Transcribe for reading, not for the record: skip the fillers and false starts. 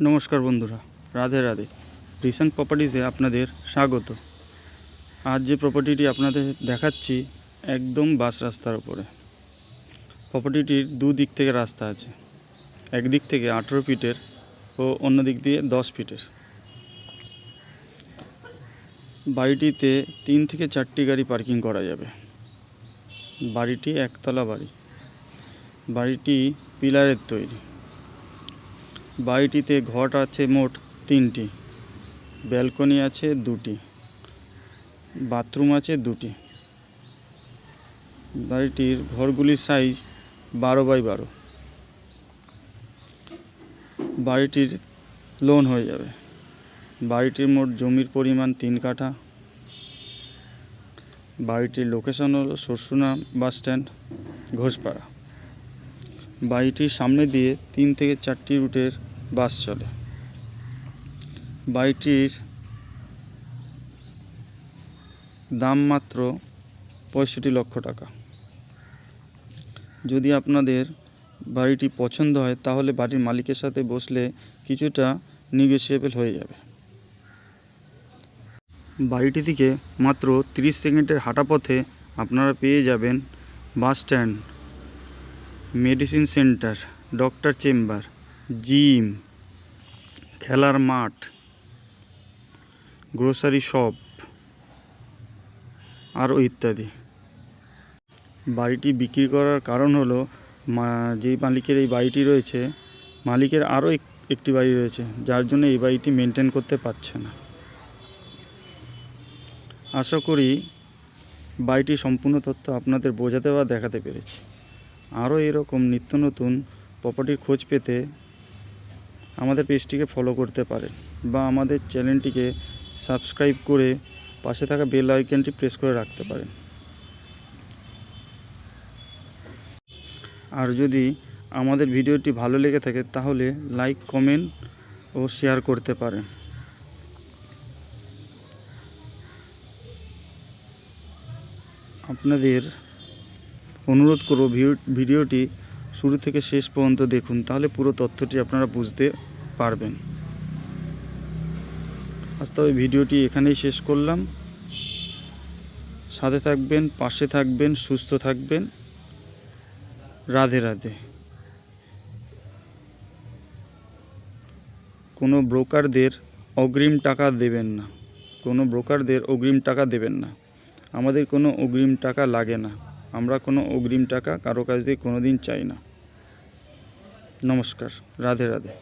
নমস্কার বন্ধুরা, রাধে রাধে। রিসেন প্রপার্টিজে আপনাদের স্বাগত। আজ যে প্রপার্টিটি আপনাদের দেখাচ্ছি একদম বাস রাস্তার উপরে। প্রপার্টিটির দুদিক থেকে রাস্তা আছে, একদিক থেকে 18 ফিটের ও অন্য দিক দিয়ে 10 ফিটের। বাড়িটিতে 3 থেকে 4টি গাড়ি পার্কিং করা যাবে। বাড়িটি একতলা বাড়ি। বাড়িটি পিলারের তৈরি। বাড়িটিতে ঘর আছে মোট 3টি, ব্যালকনি আছে 2টি, বাথরুম আছে 2টি। বাড়িটির ঘরগুলির সাইজ 12x12। বাড়িটির লোন হয়ে যাবে। বাড়িটির মোট জমির পরিমাণ 3 কাঠা। বাড়িটির লোকেশন হলো সরসুনা বাস স্ট্যান্ড, ঘোষপাড়া। বাড়িটির সামনে দিয়ে 3 থেকে 4টি রুটের বাস চলে। বাড়িটির দাম মাত্র 65 লক্ষ টাকা। যদি আপনাদের বাড়িটি পছন্দ হয় তাহলে বাড়ির মালিকের সাথে বসলে কিছুটা নেগোশিয়েবল হয়ে যাবে। বাড়িটি থেকে মাত্র 30 সেকেন্ডের হাঁটা পথে আপনারা পেয়ে যাবেন bus stand, medicine centre, doctor chamber, gym, খেলার মাঠ, গ্রোসারি শপ আরও ইত্যাদি। বাড়িটি বিক্রি করার কারণ হলো যেই মালিকের এই বাড়িটি রয়েছে, মালিকের আরও একটি বাড়ি রয়েছে, যার জন্য এই বাড়িটি মেনটেন করতে পারছে না। আশা করি বাড়িটির সম্পূর্ণ তথ্য আপনাদের বোঝাতে বা দেখাতে পেরেছি। আরও এরকম নিত্য নতুন প্রপার্টির খোঁজ পেতে আমাদের পেজটিকে ফলো করতে পারেন বা আমাদের চ্যানেলটিকে সাবস্ক্রাইব করে পাশে থাকা বেল আইকনটি প্রেস করে রাখতে পারেন। আর যদি আমাদের ভিডিওটি ভালো লেগে থাকে তাহলে লাইক, কমেন্ট ও শেয়ার করতে পারেন। আপনাদের অনুরোধ করব ভিডিওটি শুরু থেকে শেষ পর্যন্ত দেখুন, তাহলে পুরো তথ্যটি আপনারা বুঝতে পারবেন। আজ তবে ভিডিওটি এখানেই শেষ করলাম। সাথে থাকবেন, পাশে থাকবেন, সুস্থ থাকবেন। রাধে রাধে। কোনো ব্রোকারদের অগ্রিম টাকা দেবেন না। কোনো ব্রোকারদের অগ্রিম টাকা দেবেন না। আমাদের কোনো অগ্রিম টাকা লাগে না। আমরা কোনো অগ্রিম টাকা কারো কাছ দিয়ে কোনো দিন চাই না। নমস্কার, রাধে রাধে।